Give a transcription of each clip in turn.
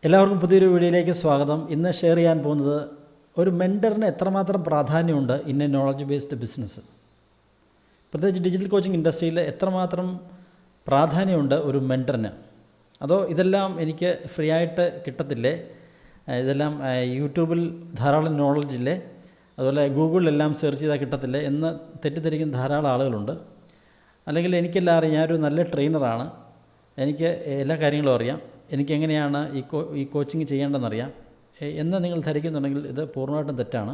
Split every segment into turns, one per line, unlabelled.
എല്ലാവർക്കും പുതിയൊരു വീഡിയോയിലേക്ക് സ്വാഗതം. ഇന്ന് ഷെയർ ചെയ്യാൻ പോകുന്നത് ഒരു മെൻറ്ററിന് എത്രമാത്രം പ്രാധാന്യമുണ്ട് in A knowledge based business. പ്രത്യേകിച്ച് ഡിജിറ്റൽ കോച്ചിങ് ഇൻഡസ്ട്രിയിൽ എത്രമാത്രം പ്രാധാന്യമുണ്ട് ഒരു മെൻറ്ററിന്. അതോ ഇതെല്ലാം എനിക്ക് ഫ്രീ ആയിട്ട് കിട്ടത്തില്ലേ, ഇതെല്ലാം യൂട്യൂബിൽ ധാരാളം നോളജില്ലേ, അതുപോലെ ഗൂഗിളിലെല്ലാം സെർച്ച് ചെയ്താൽ കിട്ടത്തില്ലേ എന്ന് തെറ്റിദ്ധരിക്കുന്ന ധാരാളം ആളുകളുണ്ട്. അല്ലെങ്കിൽ എനിക്കെല്ലാം അറിയാം, ഞാനൊരു നല്ല ട്രെയിനറാണ്, എനിക്ക് എല്ലാ കാര്യങ്ങളും അറിയാം, എനിക്കെങ്ങനെയാണ് ഈ കോച്ചിങ് ചെയ്യേണ്ടതെന്നറിയാം എന്ന് നിങ്ങൾ ധരിക്കുന്നുണ്ടെങ്കിൽ ഇത് പൂർണ്ണമായിട്ടും തെറ്റാണ്.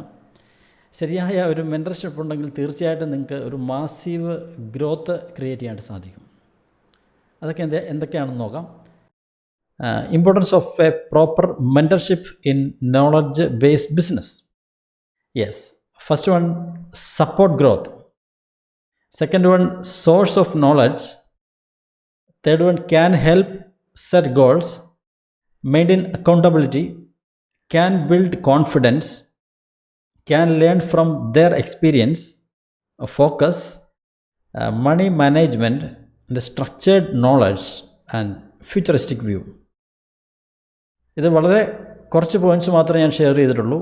ശരിയായ ഒരു മെൻറ്റർഷിപ്പ് ഉണ്ടെങ്കിൽ തീർച്ചയായിട്ടും നിങ്ങൾക്ക് ഒരു മാസീവ് ഗ്രോത്ത് ക്രിയേറ്റ് ചെയ്യാനായിട്ട് സാധിക്കും. അതൊക്കെ എന്തൊക്കെയാണെന്ന് നോക്കാം. Importance of A proper mentorship in knowledge based business. Yes, first one, support growth. Second one, source of knowledge. Third one, can help set goals, maintain accountability, can build confidence, can learn from their experience, focus, money management, and structured knowledge and futuristic view. ഇത് വളരെ കുറച്ച് points മാത്രമേ ഞാൻ share ചെയ്തിട്ടുള്ളൂ.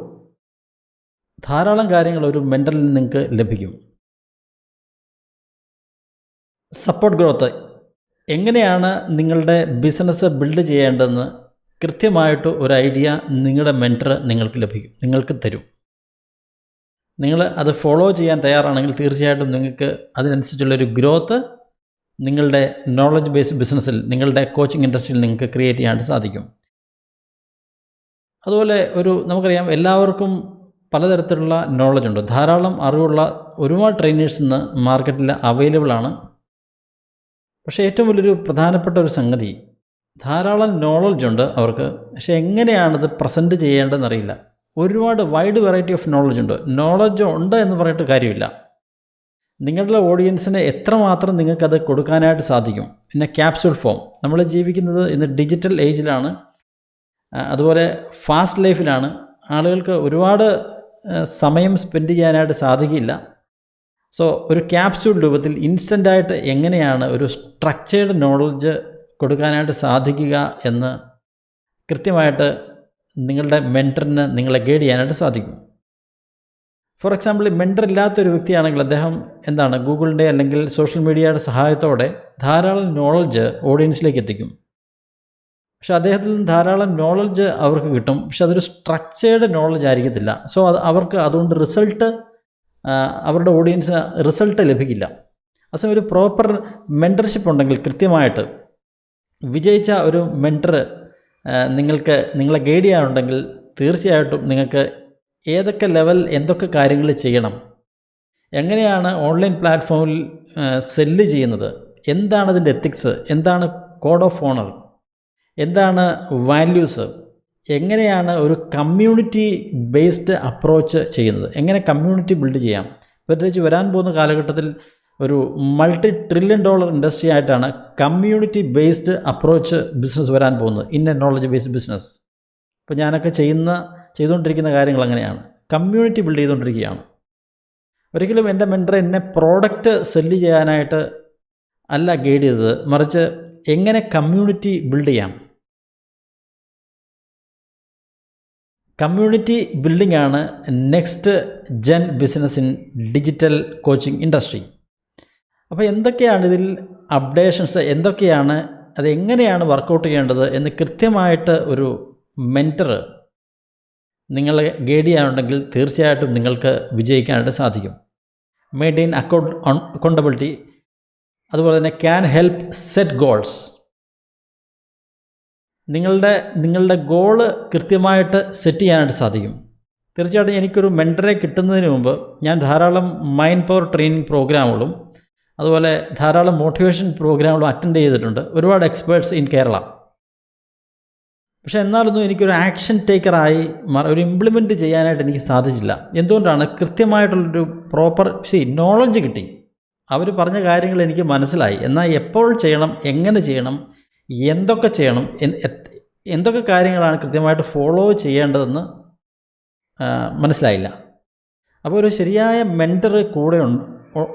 ധാരാളം കാര്യങ്ങൾ ഒരു മെൻറ്ററിൽ നിങ്ങൾക്ക് ലഭിക്കും. Support growth. എങ്ങനെയാണ് നിങ്ങളുടെ ബിസിനസ് ബിൽഡ് ചെയ്യേണ്ടതെന്ന് കൃത്യമായിട്ട് ഒരു ഐഡിയ നിങ്ങളുടെ മെൻറ്റർ നിങ്ങൾക്ക് തരും. നിങ്ങൾ അത് ഫോളോ ചെയ്യാൻ തയ്യാറാണെങ്കിൽ തീർച്ചയായിട്ടും നിങ്ങൾക്ക് അതിനനുസരിച്ചുള്ളൊരു ഗ്രോത്ത് നിങ്ങളുടെ നോളജ് ബേസ്ഡ് ബിസിനസ്സിൽ, നിങ്ങളുടെ കോച്ചിങ് ഇൻഡസ്ട്രിയിൽ നിങ്ങൾക്ക് ക്രിയേറ്റ് ചെയ്യാൻ സാധിക്കും. അതുപോലെ നമുക്കറിയാം, എല്ലാവർക്കും പലതരത്തിലുള്ള നോളജുണ്ട്. ധാരാളം അറിവുള്ള ഒരുപാട് ട്രെയിനേഴ്സ് ഇന്ന് മാർക്കറ്റിൽ അവൈലബിൾ ആണ്. പക്ഷേ ഏറ്റവും വലിയൊരു പ്രധാനപ്പെട്ട ഒരു സംഗതി, ധാരാളം നോളജുണ്ട് അവർക്ക്, പക്ഷേ എങ്ങനെയാണത് പ്രസൻറ്റ് ചെയ്യേണ്ടതെന്നറിയില്ല. ഒരുപാട് വൈഡ് വെറൈറ്റി ഓഫ് നോളജുണ്ട്. നോളജ് ഉണ്ട് എന്ന് പറഞ്ഞിട്ട് കാര്യമില്ല. നിങ്ങളുടെ ഓഡിയൻസിന് എത്രമാത്രം നിങ്ങൾക്കത് കൊടുക്കാനായിട്ട് സാധിക്കും. പിന്നെ ക്യാപ്സ്യൂൾ ഫോം. നമ്മൾ ജീവിക്കുന്നത് ഇന്ന് ഡിജിറ്റൽ ഏജിലാണ്, അതുപോലെ ഫാസ്റ്റ് ലൈഫിലാണ്. ആളുകൾക്ക് ഒരുപാട് സമയം സ്പെൻഡ് ചെയ്യാനായിട്ട് സാധിക്കില്ല. സോ ഒരു ക്യാപ്സ്യൂൾ രൂപത്തിൽ ഇൻസ്റ്റൻ്റായിട്ട് എങ്ങനെയാണ് ഒരു സ്ട്രക്ചേർഡ് നോളജ് കൊടുക്കാനായിട്ട് സാധിക്കുക എന്ന് കൃത്യമായിട്ട് നിങ്ങളുടെ മെൻറ്ററിന് നിങ്ങളെ ഗൈഡ് ചെയ്യാനായിട്ട് സാധിക്കും. ഫോർ എക്സാമ്പിൾ, മെൻറ്റർ ഇല്ലാത്തൊരു വ്യക്തിയാണെങ്കിൽ അദ്ദേഹം ഗൂഗിളിൻ്റെ അല്ലെങ്കിൽ സോഷ്യൽ മീഡിയയുടെ സഹായത്തോടെ ധാരാളം നോളജ് ഓഡിയൻസിലേക്ക് എത്തിക്കും. പക്ഷെ അദ്ദേഹത്തിൽ നിന്ന് ധാരാളം നോളജ് അവർക്ക് കിട്ടും, പക്ഷെ അതൊരു സ്ട്രക്ചേർഡ് നോളജ് ആയിരിക്കത്തില്ല. സോ അവർക്ക് അതുകൊണ്ട് അവരുടെ ഓഡിയൻസിന് റിസൾട്ട് ലഭിക്കില്ല. അതേസമയം ഒരു പ്രോപ്പർ മെൻറ്റർഷിപ്പ് ഉണ്ടെങ്കിൽ, കൃത്യമായിട്ട് വിജയിച്ച ഒരു മെൻറ്റർ നിങ്ങളെ ഗൈഡ് ചെയ്യാനുണ്ടെങ്കിൽ തീർച്ചയായിട്ടും നിങ്ങൾക്ക് ഏതൊക്കെ ലെവൽ എന്തൊക്കെ കാര്യങ്ങൾ ചെയ്യണം, എങ്ങനെയാണ് ഓൺലൈൻ പ്ലാറ്റ്ഫോമിൽ സെല്ല് ചെയ്യുന്നത്, എന്താണ് അതിൻ്റെ എത്തിക്സ്, എന്താണ് കോഡ് ഓഫ് ഓണർ, എന്താണ് വാല്യൂസ്, എങ്ങനെയാണ് ഒരു കമ്മ്യൂണിറ്റി ബേസ്ഡ് അപ്രോച്ച് ചെയ്യുന്നത്, എങ്ങനെ കമ്മ്യൂണിറ്റി ബിൽഡ് ചെയ്യാം. പ്രത്യേകിച്ച് വരാൻ പോകുന്ന കാലഘട്ടത്തിൽ ഒരു $multi-trillion ഇൻഡസ്ട്രി ആയിട്ടാണ് കമ്മ്യൂണിറ്റി ബേസ്ഡ് അപ്രോച്ച് ബിസിനസ് വരാൻ പോകുന്നത്, in A knowledge based business. ഇപ്പോൾ ഞാനൊക്കെ ചെയ്തുകൊണ്ടിരിക്കുന്ന കാര്യങ്ങൾ അങ്ങനെയാണ്, കമ്മ്യൂണിറ്റി ബിൽഡ് ചെയ്തുകൊണ്ടിരിക്കുകയാണ്. ഒരിക്കലും എൻ്റെ മെൻറ്റർ എന്നെ പ്രോഡക്റ്റ് സെല്ല് ചെയ്യാനായിട്ട് അല്ല ഗൈഡ് ചെയ്തത്, മറിച്ച് എങ്ങനെ കമ്മ്യൂണിറ്റി ബിൽഡ് ചെയ്യാം. കമ്മ്യൂണിറ്റി ബിൽഡിംഗ് ആണ് next gen business in digital coaching industry. അപ്പോൾ എന്തൊക്കെയാണ് ഇതിൽ അപ്ഡേഷൻസ്, എന്തൊക്കെയാണ്, അതെങ്ങനെയാണ് വർക്കൗട്ട് ചെയ്യേണ്ടത് എന്ന് കൃത്യമായിട്ട് ഒരു മെൻറ്റർ നിങ്ങളെ ഗൈഡ് ചെയ്യാനുണ്ടെങ്കിൽ തീർച്ചയായിട്ടും നിങ്ങൾക്ക് വിജയിക്കാനായിട്ട് സാധിക്കും. മെയിൻറ്റെയിൻ അക്കൗണ്ടബിലിറ്റി, അതുപോലെ തന്നെ ക്യാൻ ഹെൽപ്പ് സെറ്റ് ഗോൾസ്. നിങ്ങളുടെ ഗോള് കൃത്യമായിട്ട് സെറ്റ് ചെയ്യാനായിട്ട് സാധിക്കും. തീർച്ചയായിട്ടും എനിക്കൊരു മെൻറ്ററെ കിട്ടുന്നതിന് മുമ്പ് ഞാൻ ധാരാളം മൈൻഡ് പവർ ട്രെയിനിങ് പ്രോഗ്രാമുകളും അതുപോലെ ധാരാളം മോട്ടിവേഷൻ പ്രോഗ്രാമുകളും അറ്റൻഡ് ചെയ്തിട്ടുണ്ട്, ഒരുപാട് എക്സ്പേർട്സ് ഇൻ കേരള. പക്ഷേ എന്നാലൊന്നും എനിക്കൊരു ആക്ഷൻ ടേക്കറായി ഒരു ഇംപ്ലിമെൻറ്റ് ചെയ്യാനായിട്ട് എനിക്ക് സാധിച്ചില്ല. എന്തുകൊണ്ടാണ്? കൃത്യമായിട്ടുള്ളൊരു പ്രോപ്പർ നോളജ് കിട്ടി, അവർ പറഞ്ഞ കാര്യങ്ങൾ എനിക്ക് മനസ്സിലായി. എന്നാൽ എപ്പോൾ ചെയ്യണം, എങ്ങനെ ചെയ്യണം, എന്തൊക്കെ ചെയ്യണം, എന്തൊക്കെ കാര്യങ്ങളാണ് കൃത്യമായിട്ട് ഫോളോ ചെയ്യേണ്ടതെന്ന് മനസ്സിലായില്ല. അപ്പോൾ ഒരു ശരിയായ മെൻറ്റർ കൂടെ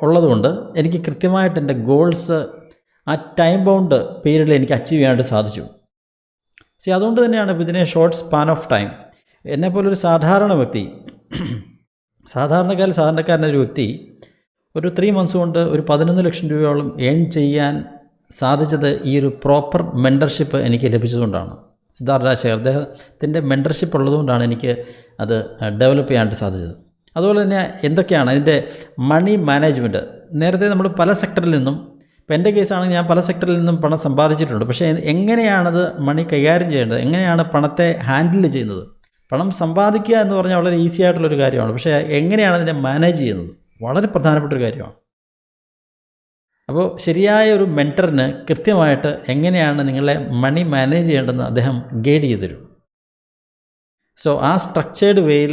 ഉള്ളതുകൊണ്ട് എനിക്ക് കൃത്യമായിട്ട് എൻ്റെ ഗോൾസ് ആ ടൈം ബൗണ്ട് പീരീഡിൽ എനിക്ക് അച്ചീവ് ചെയ്യാനായിട്ട് സാധിച്ചു. അതുകൊണ്ട് തന്നെയാണ് ഇതിനെ ഷോർട്ട് സ്പാൻ ഓഫ് ടൈം. എന്നെപ്പോലൊരു സാധാരണക്കാരനൊരു വ്യക്തി ഒരു 3 months കൊണ്ട് ഒരു 11 ലക്ഷം രൂപയോളം ഏൺ ചെയ്യാൻ സാധിച്ചത് ഈ ഒരു പ്രോപ്പർ മെൻറ്റർഷിപ്പ് എനിക്ക് ലഭിച്ചതുകൊണ്ടാണ്. സിദ്ധാർത്ഥ് രാജശേഖർ അദ്ദേഹത്തിൻ്റെ മെൻറ്റർഷിപ്പ് ഉള്ളതുകൊണ്ടാണ് എനിക്ക് അത് ഡെവലപ്പ് ചെയ്യാനായിട്ട് സാധിച്ചത്. അതുപോലെ തന്നെ എന്തൊക്കെയാണ് അതിൻ്റെ മണി മാനേജ്മെൻറ്റ്. നേരത്തെ നമ്മൾ പല സെക്ടറിൽ നിന്നും, ഇപ്പോൾ എൻ്റെ കേസാണെങ്കിൽ ഞാൻ പല സെക്ടറിൽ നിന്നും പണം സമ്പാദിച്ചിട്ടുണ്ട്. പക്ഷേ എങ്ങനെയാണത് മണി കൈകാര്യം ചെയ്യേണ്ടത്, എങ്ങനെയാണ് പണത്തെ ഹാൻഡിൽ ചെയ്യുന്നത്? പണം സമ്പാദിക്കുക എന്ന് പറഞ്ഞാൽ വളരെ ഈസി ആയിട്ടുള്ളൊരു കാര്യമാണ്. പക്ഷേ എങ്ങനെയാണ് അതിനെ മാനേജ് ചെയ്യുന്നത് വളരെ പ്രധാനപ്പെട്ടൊരു കാര്യമാണ്. അപ്പോൾ ശരിയായ ഒരു മെൻറ്ററിന് കൃത്യമായിട്ട് എങ്ങനെയാണ് നിങ്ങളെ മണി മാനേജ് ചെയ്യേണ്ടതെന്ന് അദ്ദേഹം ഗൈഡ് ചെയ്തു തരും. ആ സ്ട്രക്ചേർഡ് വേയിൽ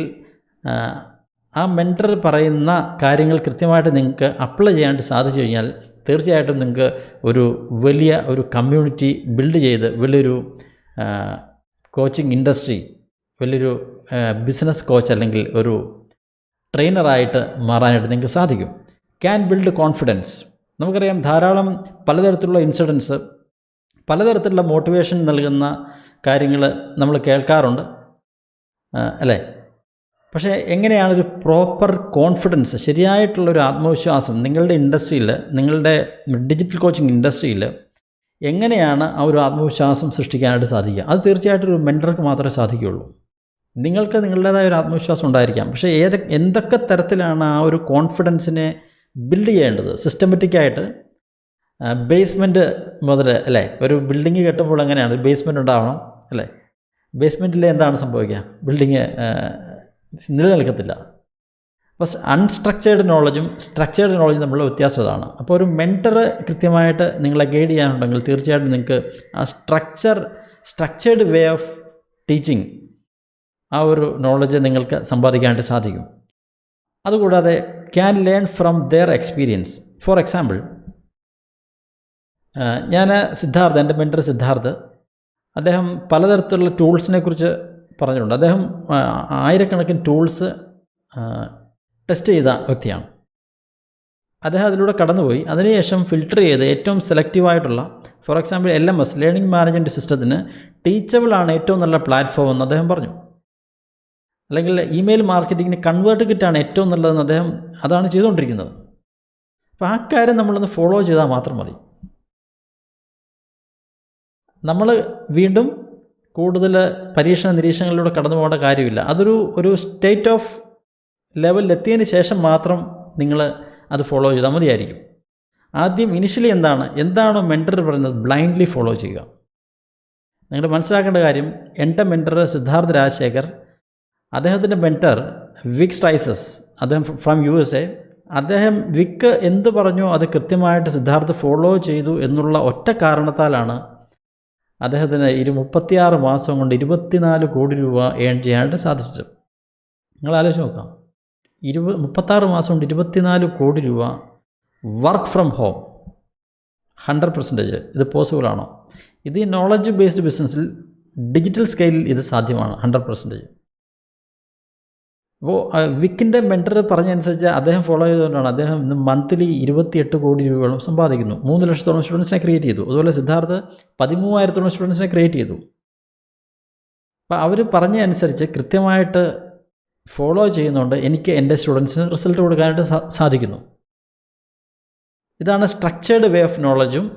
ആ മെൻറ്റർ പറയുന്ന കാര്യങ്ങൾ കൃത്യമായിട്ട് നിങ്ങൾക്ക് അപ്ലൈ ചെയ്യാനായിട്ട് സാധിച്ചു കഴിഞ്ഞാൽ തീർച്ചയായിട്ടും നിങ്ങൾക്ക് വലിയ ഒരു കമ്മ്യൂണിറ്റി ബിൽഡ് ചെയ്ത് വലിയൊരു കോച്ചിങ് ഇൻഡസ്ട്രി, വലിയൊരു ബിസിനസ് കോച്ച് അല്ലെങ്കിൽ ഒരു ട്രെയിനറായിട്ട് മാറാനായിട്ട് നിങ്ങൾക്ക് സാധിക്കും. Can build confidence. നമുക്കറിയാം ധാരാളം പലതരത്തിലുള്ള ഇൻസിഡൻസ്, പലതരത്തിലുള്ള മോട്ടിവേഷൻ നൽകുന്ന കാര്യങ്ങൾ നമ്മൾ കേൾക്കാറുണ്ട്, അല്ലേ? പക്ഷേ എങ്ങനെയാണൊരു പ്രോപ്പർ കോൺഫിഡൻസ്, ശരിയായിട്ടുള്ളൊരു ആത്മവിശ്വാസം നിങ്ങളുടെ ഇൻഡസ്ട്രിയിൽ, നിങ്ങളുടെ ഡിജിറ്റൽ കോച്ചിങ് ഇൻഡസ്ട്രിയിൽ എങ്ങനെയാണ് ആ ഒരു ആത്മവിശ്വാസം സൃഷ്ടിക്കാനായിട്ട് സാധിക്കുക? അത് തീർച്ചയായിട്ടും ഒരു മെൻറ്റർക്ക് മാത്രമേ സാധിക്കുകയുള്ളൂ. നിങ്ങൾക്ക് നിങ്ങളുടേതായ ഒരു ആത്മവിശ്വാസം ഉണ്ടായിരിക്കാം, പക്ഷേ എന്തൊക്കെ തരത്തിലാണ് ആ ഒരു കോൺഫിഡൻസിനെ ബിൽഡ് ചെയ്യേണ്ടത്? സിസ്റ്റമാറ്റിക്കായിട്ട് ബേസ്മെൻറ്റ് മുതൽ, അല്ലേ? ഒരു ബിൽഡിങ് കെട്ടുമ്പോൾ എങ്ങനെയാണ് ബേസ്മെൻറ്റ് ഉണ്ടാവണം, അല്ലേ? ബേസ്മെൻറ്റിൽ എന്താണ് സംഭവിക്കുക? ബിൽഡിങ് നിലനിൽക്കത്തില്ല. അപ്പോൾ അൺസ്ട്രക്ചേർഡ് നോളജും സ്ട്രക്ചേർഡ് നോളജും തമ്മിലുള്ള വ്യത്യാസം അതാണ്. അപ്പോൾ ഒരു മെൻറ്റർ കൃത്യമായിട്ട് നിങ്ങളെ ഗൈഡ് ചെയ്യാനുണ്ടെങ്കിൽ തീർച്ചയായിട്ടും നിങ്ങൾക്ക് ആ സ്ട്രക്ചേർഡ് വേ ഓഫ് ടീച്ചിങ്, ആ ഒരു നോളജ് നിങ്ങൾക്ക് സമ്പാദിക്കാനായിട്ട് സാധിക്കും. അതുകൂടാതെ can learn from their experience. For example, എൻ്റെ മെൻറ്റർ സിദ്ധാർത്ഥ്, അദ്ദേഹം പലതരത്തിലുള്ള ടൂൾസിനെ കുറിച്ച് പറഞ്ഞിട്ടുണ്ട്. അദ്ദേഹം ആയിരക്കണക്കിന് ടൂൾസ് ടെസ്റ്റ് ചെയ്ത വ്യക്തിയാണ്. അദ്ദേഹം അതിലൂടെ കടന്നുപോയി. അതിനുശേഷം ഫിൽട്ടർ ചെയ്ത് ഏറ്റവും സെലക്റ്റീവായിട്ടുള്ള, for example LMS, learning management സിസ്റ്റത്തിന് ടീച്ചബിളാണ് ഏറ്റവും നല്ല പ്ലാറ്റ്ഫോം എന്ന് അദ്ദേഹം പറഞ്ഞു. അല്ലെങ്കിൽ ഇമെയിൽ മാർക്കറ്റിങ്ങിന് കൺവേർട്ട് കിറ്റാണ് ഏറ്റവും നല്ലതെന്ന് അതാണ് ചെയ്തുകൊണ്ടിരിക്കുന്നത്. അപ്പോൾ ആ കാര്യം നമ്മളൊന്ന് ഫോളോ ചെയ്താൽ മാത്രം മതി. നമ്മൾ വീണ്ടും കൂടുതൽ പരീക്ഷണ നിരീക്ഷണങ്ങളിലൂടെ കടന്നു പോകേണ്ട കാര്യമില്ല. ഒരു സ്റ്റേറ്റ് ഓഫ് ലെവലിലെത്തിയതിന് ശേഷം മാത്രം നിങ്ങൾ അത് ഫോളോ ചെയ്താൽ മതിയായിരിക്കും. ആദ്യം ഇനിഷ്യലി എന്താണോ മെൻറ്റർ പറയുന്നത് ബ്ലൈൻഡ്ലി ഫോളോ ചെയ്യുക. നിങ്ങൾ മനസ്സിലാക്കേണ്ട കാര്യം, എൻ്റെ മെൻറ്റർ സിദ്ധാർത്ഥ് രാജശേഖർ, അദ്ദേഹത്തിൻ്റെ മെൻറ്റർ വിക് സ്ട്രൈസസ്, അദ്ദേഹം ഫ്രം USA, അദ്ദേഹം വിക്ക് എന്ത് പറഞ്ഞോ അത് കൃത്യമായിട്ട് സിദ്ധാർത്ഥ് ഫോളോ ചെയ്തു എന്നുള്ള ഒറ്റ കാരണത്താലാണ് അദ്ദേഹത്തിന് 36 മാസം കൊണ്ട് 24 കോടി രൂപ ഏൺ ചെയ്യാനായിട്ട് സാധിച്ചത്. നിങ്ങൾ ആലോചിച്ച് നോക്കാം, 36 മാസം കൊണ്ട് 24 കോടി രൂപ വർക്ക് ഫ്രം ഹോം 100%. ഇത് പോസിബിളാണോ? ഇത് ഈ നോളജ് ബേസ്ഡ് ബിസിനസ്സിൽ ഡിജിറ്റൽ സ്കെയിലിൽ ഇത് സാധ്യമാണ് 100%. അപ്പോൾ വിക്കിൻ്റെ മെൻറ്റർ പറഞ്ഞതനുസരിച്ച് അദ്ദേഹം ഫോളോ ചെയ്തുകൊണ്ടാണ് അദ്ദേഹം ഇന്ന് മന്ത്ലി 28 കോടി രൂപയോളം സമ്പാദിക്കുന്നു. 3 ലക്ഷത്തോളം സ്റ്റുഡൻസിനെ ക്രിയേറ്റ് ചെയ്തു. അതുപോലെ സിദ്ധാർത്ഥ് 13,000 സ്റ്റുഡൻസിനെ ക്രിയേറ്റ് ചെയ്തു. അപ്പോൾ അവർ പറഞ്ഞതനുസരിച്ച് കൃത്യമായിട്ട് ഫോളോ ചെയ്യുന്നതുകൊണ്ട് എനിക്ക് എൻ്റെ സ്റ്റുഡൻസിന് റിസൾട്ട് കൊടുക്കാനായിട്ട് സാധിക്കുന്നു. ഇതാണ് സ്ട്രക്ചേർഡ് വേ ഓഫ് നോളജും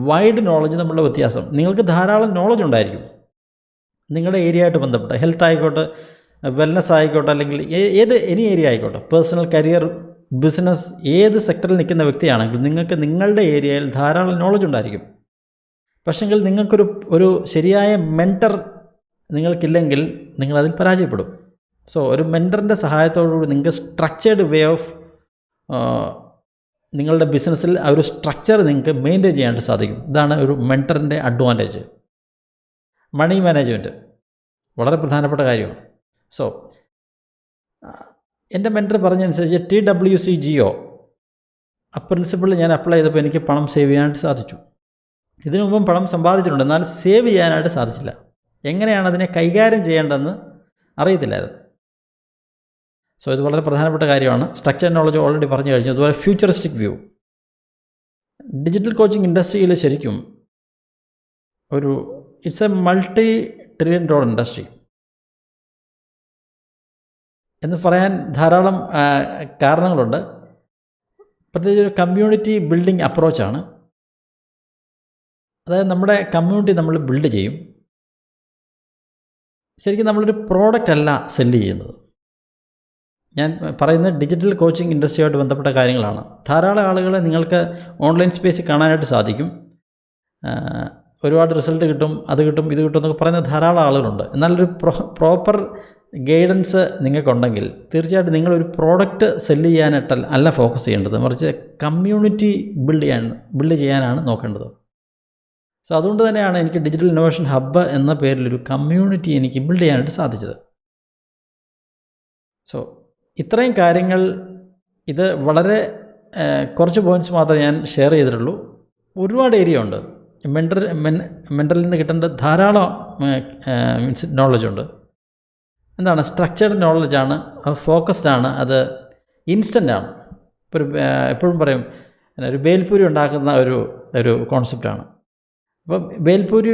വൈഡ് നോളജും തമ്മിലുള്ള വ്യത്യാസം. നിങ്ങൾക്ക് ധാരാളം നോളജ് ഉണ്ടായിരിക്കും നിങ്ങളുടെ ഏരിയയായിട്ട് ബന്ധപ്പെട്ട, ഹെൽത്ത് ആയിക്കോട്ടെ, വെൽനസ് ആയിക്കോട്ടെ, അല്ലെങ്കിൽ എനി ഏരിയ ആയിക്കോട്ടെ, പേഴ്സണൽ, കരിയർ, ബിസിനസ്, ഏത് സെക്ടറിൽ നിൽക്കുന്ന വ്യക്തിയാണെങ്കിൽ നിങ്ങൾക്ക് നിങ്ങളുടെ ഏരിയയിൽ ധാരാളം നോളജ് ഉണ്ടായിരിക്കും. പക്ഷെങ്കിൽ നിങ്ങൾക്കൊരു ശരിയായ മെൻറ്റർ നിങ്ങൾക്കില്ലെങ്കിൽ നിങ്ങളതിൽ പരാജയപ്പെടും. ഒരു മെൻറ്ററിൻ്റെ സഹായത്തോടുകൂടി നിങ്ങൾക്ക് സ്ട്രക്ചേർഡ് വേ ഓഫ് നിങ്ങളുടെ ബിസിനസ്സിൽ ആ ഒരു സ്ട്രക്ചർ നിങ്ങൾക്ക് മെയിൻറ്റെയിൻ ചെയ്യാനായിട്ട് സാധിക്കും. ഇതാണ് ഒരു മെൻറ്ററിൻ്റെ അഡ്വാൻറ്റേജ്. മണി മാനേജ്മെൻറ്റ് വളരെ പ്രധാനപ്പെട്ട കാര്യമാണ്. എൻ്റെ മെൻറ്റർ പറഞ്ഞതനുസരിച്ച് TWCGO ആ പ്രിൻസിപ്പിൾ ഞാൻ അപ്ലൈ ചെയ്തപ്പോൾ എനിക്ക് പണം സേവ് ചെയ്യാനായിട്ട് സാധിച്ചു. ഇതിനു മുമ്പും പണം സമ്പാദിച്ചിട്ടുണ്ട്, എന്നാൽ സേവ് ചെയ്യാനായിട്ട് സാധിച്ചില്ല. എങ്ങനെയാണ് അതിനെ കൈകാര്യം ചെയ്യേണ്ടതെന്ന് അറിയത്തില്ലായിരുന്നു. ഇത് വളരെ പ്രധാനപ്പെട്ട കാര്യമാണ്. സ്ട്രക്ചർ നോളജ് ഓൾറെഡി പറഞ്ഞു കഴിഞ്ഞു. അതുപോലെ ഫ്യൂച്ചറിസ്റ്റിക് വ്യൂ. ഡിജിറ്റൽ കോച്ചിങ് ഇൻഡസ്ട്രിയിൽ ശരിക്കും ഒരു ഇറ്റ്സ് എ $multi-trillion ഇൻഡസ്ട്രി എന്ന് പറയാൻ ധാരാളം കാരണങ്ങളുണ്ട്. പ്രത്യേകിച്ച് ഒരു കമ്മ്യൂണിറ്റി ബിൽഡിംഗ് അപ്രോച്ചാണ്. അതായത് നമ്മുടെ കമ്മ്യൂണിറ്റി നമ്മൾ ബിൽഡ് ചെയ്യും. ശരിക്കും നമ്മളൊരു പ്രോഡക്റ്റ് അല്ല സെല്ല് ചെയ്യുന്നത്. ഞാൻ പറയുന്നത് ഡിജിറ്റൽ കോച്ചിങ് ഇൻഡസ്ട്രിയുമായിട്ട് ബന്ധപ്പെട്ട കാര്യങ്ങളാണ്. ധാരാളം ആളുകളെ നിങ്ങൾക്ക് ഓൺലൈൻ സ്പേസിൽ കാണാനായിട്ട് സാധിക്കും. ഒരുപാട് റിസൾട്ട് കിട്ടും, അത് കിട്ടും, ഇത് കിട്ടും എന്നൊക്കെ പറയുന്ന ധാരാളം ആളുകളുണ്ട്. എന്നാലൊരു പ്രോപ്പർ ഗൈഡൻസ് നിങ്ങൾക്കുണ്ടെങ്കിൽ തീർച്ചയായിട്ടും നിങ്ങളൊരു പ്രോഡക്റ്റ് സെല്ല് ചെയ്യാനായിട്ടല്ല ഫോക്കസ് ചെയ്യേണ്ടത്, മറിച്ച് കമ്മ്യൂണിറ്റി ബിൽഡ് ചെയ്യാനാണ് നോക്കേണ്ടത്. സോ അതുകൊണ്ട് തന്നെയാണ് എനിക്ക് ഡിജിറ്റൽ ഇന്നോവേഷൻ ഹബ്ബ് എന്ന പേരിലൊരു കമ്മ്യൂണിറ്റി എനിക്ക് ബിൽഡ് ചെയ്യാനായിട്ട് സാധിച്ചത്. സോ ഇത്രയും കാര്യങ്ങൾ, ഇത് വളരെ കുറച്ച് പോയിൻറ്റ്സ് മാത്രമേ ഞാൻ ഷെയർ ചെയ്തിട്ടുള്ളൂ. ഒരുപാട് ഏരിയ ഉണ്ട്. മെൻ്ററിൽ നിന്ന് കിട്ടേണ്ട ധാരാളം നോളജുണ്ട്. എന്താണ് സ്ട്രക്ചേർഡ് നോളജാണ്, അത് ഫോക്കസ്ഡ് ആണ്, അത് ഇൻസ്റ്റൻ്റ് ആണ്. ഇപ്പോൾ എപ്പോഴും പറയും ഒരു ബേൽപൂരി ഉണ്ടാക്കുന്ന ഒരു കോൺസെപ്റ്റാണ്. അപ്പം ബേൽപൂരി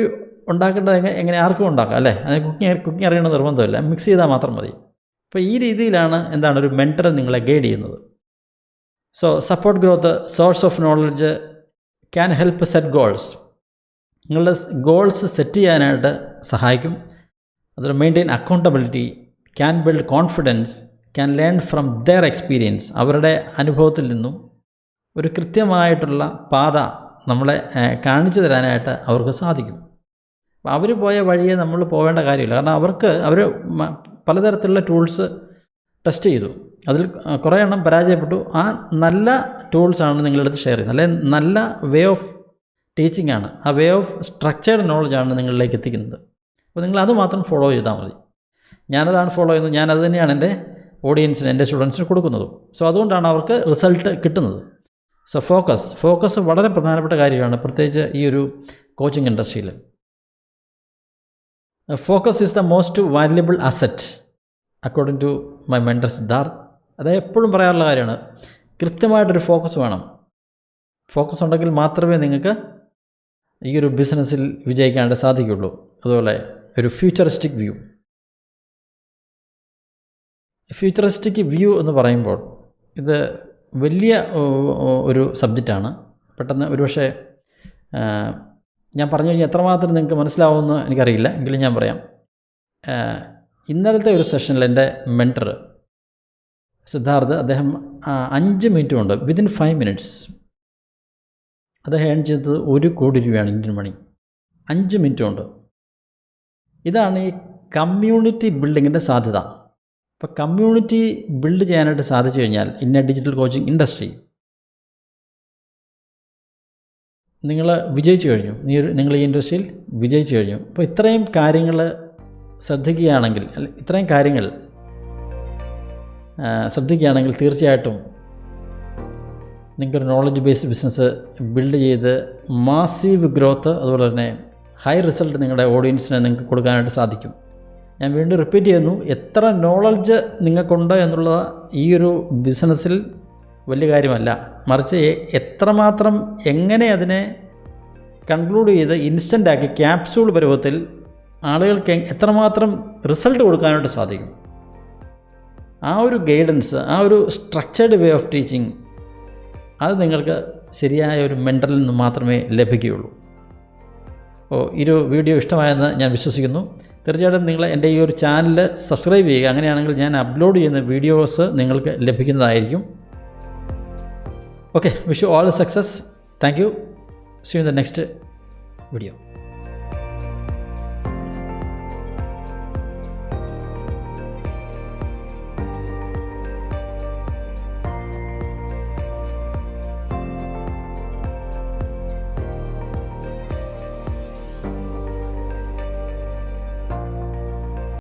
ഉണ്ടാക്കേണ്ടത് എങ്ങനെ ആർക്കും ഉണ്ടാക്കാം അല്ലേ? അത് കുക്കിംഗ് അറിയണമെന്ന് നിർബന്ധമില്ല, മിക്സ് ചെയ്താൽ മാത്രം മതി. അപ്പോൾ ഈ രീതിയിലാണ് ഒരു മെൻറ്റർ നിങ്ങളെ ഗൈഡ് ചെയ്യുന്നത്. So support growth source of knowledge can help set goals. നിങ്ങളുടെ ഗോൾസ് സെറ്റ് ചെയ്യാനായിട്ട് സഹായിക്കും. അതുപോലെ maintain accountability, can build confidence, can learn from their experience. അവരുടെ അനുഭവത്തിൽ നിന്നും ഒരു കൃത്യമായിട്ടുള്ള പാത നമ്മളെ കാണിച്ചു തരാനായിട്ട് അവർക്ക് സാധിക്കും. അപ്പോൾ അവർ പോയ വഴിയെ നമ്മൾ പോവേണ്ട കാര്യമില്ല. കാരണം അവർ പലതരത്തിലുള്ള ടൂൾസ് ടെസ്റ്റ് ചെയ്തു, അതിൽ കുറേ എണ്ണം പരാജയപ്പെട്ടു. ആ നല്ല ടൂൾസാണ് നിങ്ങളെടുത്ത് ഷെയർ ചെയ്യുന്നത്. അല്ലെങ്കിൽ നല്ല വേ ഓഫ് ടീച്ചിങ് ആണ്, ആ വേ ഓഫ് സ്ട്രക്ചേർഡ് നോളജാണ് നിങ്ങളിലേക്ക് എത്തിക്കുന്നത്. അപ്പോൾ നിങ്ങളത് മാത്രം ഫോളോ ചെയ്താൽ മതി. ഞാനതാണ് ഫോളോ ചെയ്യുന്നത്, ഞാനത് തന്നെയാണ് എൻ്റെ ഓഡിയൻസിന്, എൻ്റെ സ്റ്റുഡൻസിന് കൊടുക്കുന്നതും. സോ അതുകൊണ്ടാണ് അവർക്ക് റിസൾട്ട് കിട്ടുന്നത്. സോ ഫോക്കസ് വളരെ പ്രധാനപ്പെട്ട കാര്യമാണ്, പ്രത്യേകിച്ച് ഈ ഒരു കോച്ചിങ് ഇൻഡസ്ട്രിയിൽ. Focus is the most valuable asset according to my mentor Siddharth. അത് എപ്പോഴും പറയാറുള്ള കാര്യമാണ്. കൃത്യമായിട്ടൊരു ഫോക്കസ് വേണം. ഫോക്കസ് ഉണ്ടെങ്കിൽ മാത്രമേ നിങ്ങൾക്ക് ഈ ഒരു ബിസിനസ്സിൽ വിജയിക്കാനായിട്ട് സാധിക്കുകയുള്ളൂ. അതുപോലെ ഒരു ഫ്യൂച്ചറിസ്റ്റിക് വ്യൂ എന്ന് പറയുമ്പോൾ ഇത് വലിയ ഒരു സബ്ജക്റ്റാണ്. പെട്ടെന്ന് ഒരുപക്ഷെ ഞാൻ പറഞ്ഞു കഴിഞ്ഞാൽ എത്രമാത്രം നിങ്ങൾക്ക് മനസ്സിലാവുമെന്ന് എനിക്കറിയില്ല, എങ്കിലും ഞാൻ പറയാം. ഇന്നലത്തെ ഒരു സെഷനിൽ എൻ്റെ മെൻറ്റർ സിദ്ധാർത്ഥ്, അദ്ദേഹം 5 മിനിറ്റ് കൊണ്ട് വിതിൻ 5 മിനിറ്റ്സ് അദ്ദേഹം ഏൺ ചെയ്തത് 1 കോടി രൂപയാണ് ഇന്ത്യൻ മണി. 5 മിനിറ്റ് കൊണ്ട്. ഇതാണ് ഈ കമ്മ്യൂണിറ്റി ബിൽഡിങ്ങിൻ്റെ സാധ്യത. അപ്പോൾ കമ്മ്യൂണിറ്റി ബിൽഡ് ചെയ്യാനായിട്ട് സാധിച്ചു കഴിഞ്ഞാൽ ഇന്ന ഡിജിറ്റൽ കോച്ചിങ് ഇൻഡസ്ട്രി നിങ്ങൾ വിജയിച്ചു കഴിഞ്ഞു. നിങ്ങൾ ഈ ഇൻഡസ്ട്രിയിൽ വിജയിച്ചു കഴിഞ്ഞു. അപ്പോൾ ഇത്രയും കാര്യങ്ങൾ ശ്രദ്ധിക്കുകയാണെങ്കിൽ തീർച്ചയായിട്ടും നിങ്ങൾക്കൊരു നോളജ് ബേസ്ഡ് ബിസിനസ് ബിൽഡ് ചെയ്ത് മാസീവ് ഗ്രോത്ത്, അതുപോലെ തന്നെ ഹൈ റിസൾട്ട് നിങ്ങളുടെ ഓഡിയൻസിന് നിങ്ങൾക്ക് കൊടുക്കാനായിട്ട് സാധിക്കും. ഞാൻ വീണ്ടും റിപ്പീറ്റ് ചെയ്യുന്നു, എത്ര നോളജ് നിങ്ങൾക്കുണ്ട് എന്നുള്ളത് ഈ ഒരു ബിസിനസ്സിൽ വലിയ കാര്യമല്ല, മറിച്ച് എത്രമാത്രം എങ്ങനെ അതിനെ കൺക്ലൂഡ് ചെയ്ത് ഇൻസ്റ്റൻ്റാക്കി ക്യാപ്സ്യൂൾ പരുവത്തിൽ ആളുകൾക്ക് എത്രമാത്രം റിസൾട്ട് കൊടുക്കാനായിട്ട് സാധിക്കും. ആ ഒരു ഗൈഡൻസ്, ആ ഒരു സ്ട്രക്ചേർഡ് വേ ഓഫ് ടീച്ചിങ്, അത് നിങ്ങൾക്ക് ശരിയായ ഒരു മെൻറ്ററിൽ നിന്ന് മാത്രമേ ലഭിക്കുകയുള്ളൂ. അപ്പോൾ ഈ ഒരു വീഡിയോ ഇഷ്ടമായെന്ന് ഞാൻ വിശ്വസിക്കുന്നു. തീർച്ചയായിട്ടും നിങ്ങൾ എൻ്റെ ഈ ഒരു ചാനൽ സബ്സ്ക്രൈബ് ചെയ്യുക. അങ്ങനെയാണെങ്കിൽ ഞാൻ അപ്ലോഡ് ചെയ്യുന്ന വീഡിയോസ് നിങ്ങൾക്ക് ലഭിക്കുന്നതായിരിക്കും. Okay, wish you all the success. Thank you. See you in the next video.